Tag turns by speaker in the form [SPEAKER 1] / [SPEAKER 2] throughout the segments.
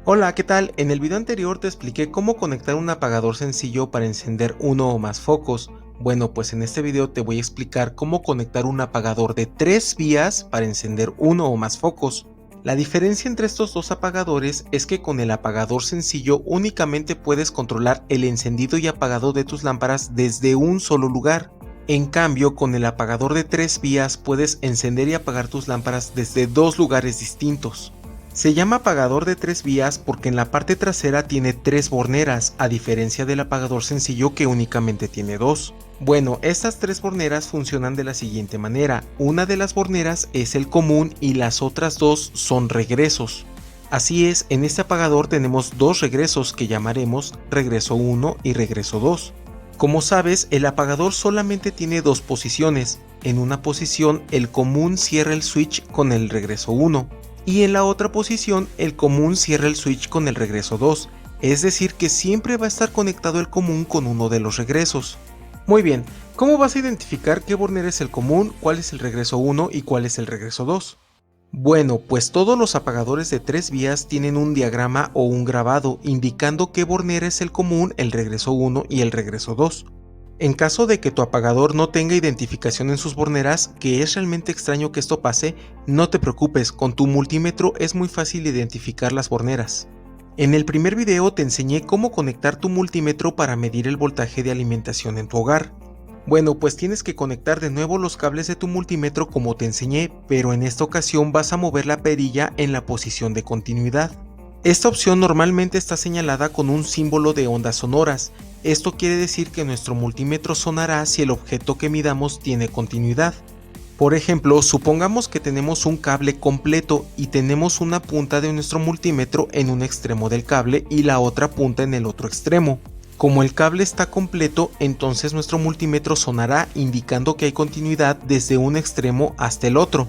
[SPEAKER 1] Hola, ¿qué tal? En el video anterior te expliqué cómo conectar un apagador sencillo para encender uno o más focos. Bueno, pues en este video te voy a explicar cómo conectar un apagador de 3 vías para encender uno o más focos. La diferencia entre estos dos apagadores es que con el apagador sencillo únicamente puedes controlar el encendido y apagado de tus lámparas desde un solo lugar. En cambio, con el apagador de 3 vías puedes encender y apagar tus lámparas desde dos lugares distintos. Se llama apagador de 3 vías porque en la parte trasera tiene 3 borneras, a diferencia del apagador sencillo que únicamente tiene 2. Bueno, estas 3 borneras funcionan de la siguiente manera: una de las borneras es el común y las otras dos son regresos. Así es, en este apagador tenemos dos regresos que llamaremos regreso 1 y regreso 2. Como sabes, el apagador solamente tiene dos posiciones. En una posición el común cierra el switch con el regreso 1. Y en la otra posición el común cierra el switch con el regreso 2, es decir que siempre va a estar conectado el común con uno de los regresos. Muy bien, ¿cómo vas a identificar qué bornera es el común, cuál es el regreso 1 y cuál es el regreso 2? Bueno, pues todos los apagadores de 3 vías tienen un diagrama o un grabado indicando qué bornera es el común, el regreso 1 y el regreso 2. En caso de que tu apagador no tenga identificación en sus borneras, que es realmente extraño que esto pase, no te preocupes, con tu multímetro es muy fácil identificar las borneras. En el primer video te enseñé cómo conectar tu multímetro para medir el voltaje de alimentación en tu hogar. Bueno, pues tienes que conectar de nuevo los cables de tu multímetro como te enseñé, pero en esta ocasión vas a mover la perilla en la posición de continuidad. Esta opción normalmente está señalada con un símbolo de ondas sonoras. Esto quiere decir que nuestro multímetro sonará si el objeto que midamos tiene continuidad. Por ejemplo, supongamos que tenemos un cable completo y tenemos una punta de nuestro multímetro en un extremo del cable y la otra punta en el otro extremo. Como el cable está completo, entonces nuestro multímetro sonará indicando que hay continuidad desde un extremo hasta el otro.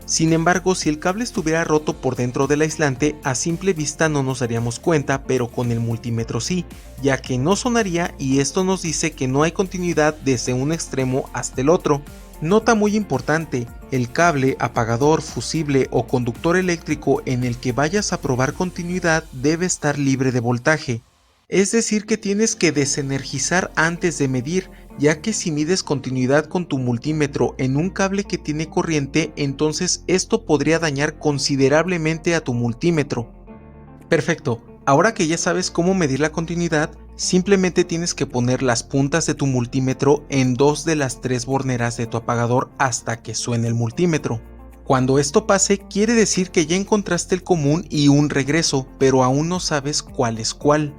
[SPEAKER 1] Sin embargo, si el cable estuviera roto por dentro del aislante, a simple vista no nos daríamos cuenta, pero con el multímetro sí, ya que no sonaría y esto nos dice que no hay continuidad desde un extremo hasta el otro. Nota muy importante: el cable, apagador, fusible o conductor eléctrico en el que vayas a probar continuidad debe estar libre de voltaje. Es decir que tienes que desenergizar antes de medir, ya que si mides continuidad con tu multímetro en un cable que tiene corriente, entonces esto podría dañar considerablemente a tu multímetro. Perfecto, ahora que ya sabes cómo medir la continuidad, simplemente tienes que poner las puntas de tu multímetro en dos de las 3 borneras de tu apagador hasta que suene el multímetro. Cuando esto pase, quiere decir que ya encontraste el común y un regreso, pero aún no sabes cuál es cuál.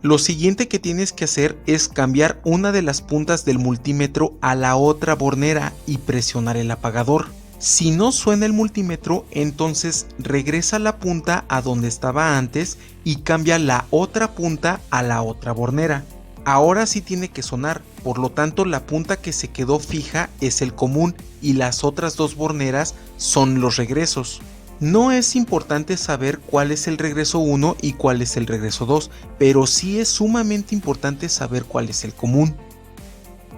[SPEAKER 1] Lo siguiente que tienes que hacer es cambiar una de las puntas del multímetro a la otra bornera y presionar el apagador. Si no suena el multímetro, entonces regresa la punta a donde estaba antes y cambia la otra punta a la otra bornera. Ahora sí tiene que sonar, por lo tanto la punta que se quedó fija es el común y las otras dos borneras son los regresos. No es importante saber cuál es el regreso 1 y cuál es el regreso 2, pero sí es sumamente importante saber cuál es el común.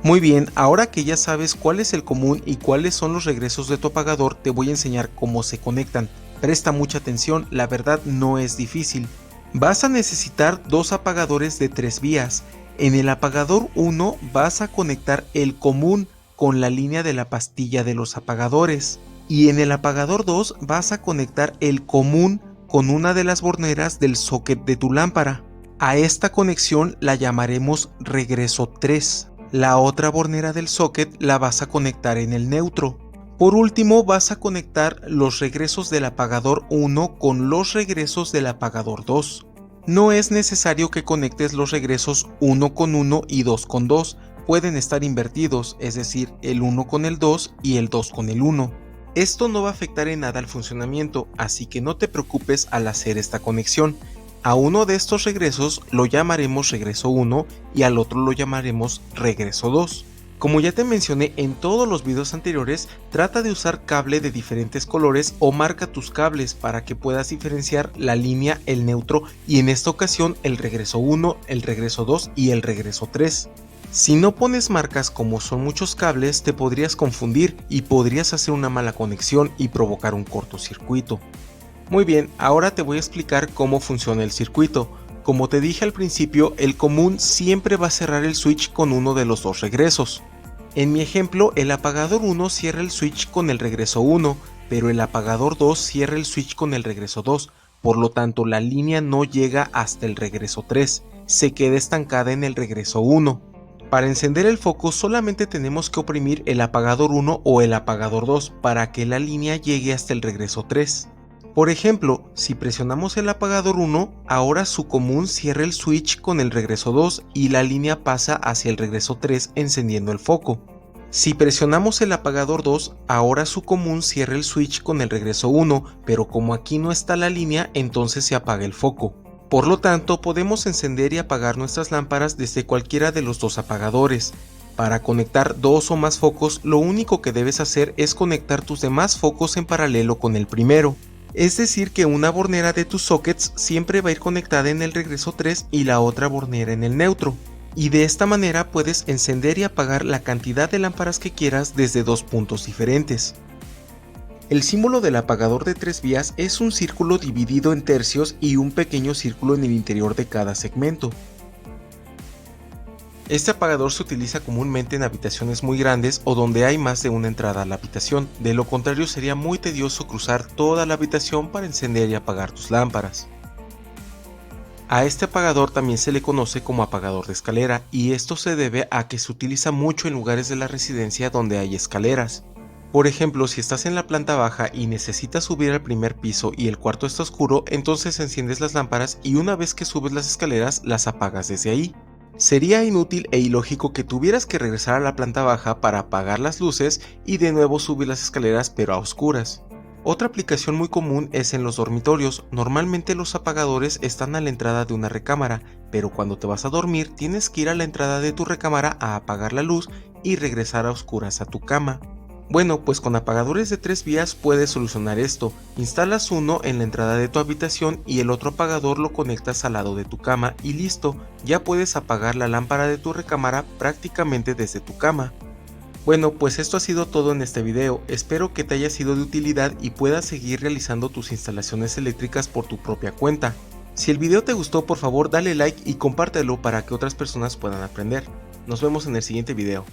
[SPEAKER 1] Muy bien, ahora que ya sabes cuál es el común y cuáles son los regresos de tu apagador, te voy a enseñar cómo se conectan. Presta mucha atención, la verdad no es difícil. Vas a necesitar dos apagadores de 3 vías. En el apagador 1 vas a conectar el común con la línea de la pastilla de los apagadores. Y en el apagador 2 vas a conectar el común con una de las borneras del socket de tu lámpara. A esta conexión la llamaremos regreso 3. La otra bornera del socket la vas a conectar en el neutro. Por último, vas a conectar los regresos del apagador 1 con los regresos del apagador 2. No es necesario que conectes los regresos 1 con 1 y 2 con 2. Pueden estar invertidos, es decir, el 1 con el 2 y el 2 con el 1. Esto no va a afectar en nada al funcionamiento, así que no te preocupes al hacer esta conexión. A uno de estos regresos lo llamaremos regreso 1 y al otro lo llamaremos regreso 2. Como ya te mencioné en todos los videos anteriores, trata de usar cable de diferentes colores o marca tus cables para que puedas diferenciar la línea, el neutro y en esta ocasión el regreso 1, el regreso 2 y el regreso 3. Si no pones marcas, como son muchos cables, te podrías confundir y podrías hacer una mala conexión y provocar un cortocircuito. Muy bien, ahora te voy a explicar cómo funciona el circuito. Como te dije al principio, el común siempre va a cerrar el switch con uno de los dos regresos. En mi ejemplo, el apagador 1 cierra el switch con el regreso 1, pero el apagador 2 cierra el switch con el regreso 2, por lo tanto la línea no llega hasta el regreso 3, se queda estancada en el regreso 1. Para encender el foco solamente tenemos que oprimir el apagador 1 o el apagador 2 para que la línea llegue hasta el regreso 3. Por ejemplo, si presionamos el apagador 1, ahora su común cierra el switch con el regreso 2 y la línea pasa hacia el regreso 3 encendiendo el foco. Si presionamos el apagador 2, ahora su común cierra el switch con el regreso 1, pero como aquí no está la línea, entonces se apaga el foco. Por lo tanto, podemos encender y apagar nuestras lámparas desde cualquiera de los dos apagadores. Para conectar dos o más focos, lo único que debes hacer es conectar tus demás focos en paralelo con el primero. Es decir que una bornera de tus sockets siempre va a ir conectada en el regreso 3 y la otra bornera en el neutro. Y de esta manera puedes encender y apagar la cantidad de lámparas que quieras desde dos puntos diferentes. El símbolo del apagador de 3 vías es un círculo dividido en tercios y un pequeño círculo en el interior de cada segmento. Este apagador se utiliza comúnmente en habitaciones muy grandes o donde hay más de una entrada a la habitación, de lo contrario sería muy tedioso cruzar toda la habitación para encender y apagar tus lámparas. A este apagador también se le conoce como apagador de escalera y esto se debe a que se utiliza mucho en lugares de la residencia donde hay escaleras. Por ejemplo, si estás en la planta baja y necesitas subir al primer piso y el cuarto está oscuro, entonces enciendes las lámparas y una vez que subes las escaleras las apagas desde ahí. Sería inútil e ilógico que tuvieras que regresar a la planta baja para apagar las luces y de nuevo subir las escaleras pero a oscuras. Otra aplicación muy común es en los dormitorios. Normalmente los apagadores están a la entrada de una recámara, pero cuando te vas a dormir tienes que ir a la entrada de tu recámara a apagar la luz y regresar a oscuras a tu cama. Bueno, pues con apagadores de 3 vías puedes solucionar esto. Instalas uno en la entrada de tu habitación y el otro apagador lo conectas al lado de tu cama y listo, ya puedes apagar la lámpara de tu recámara prácticamente desde tu cama. Bueno, pues esto ha sido todo en este video, espero que te haya sido de utilidad y puedas seguir realizando tus instalaciones eléctricas por tu propia cuenta. Si el video te gustó, por favor dale like y compártelo para que otras personas puedan aprender. Nos vemos en el siguiente video.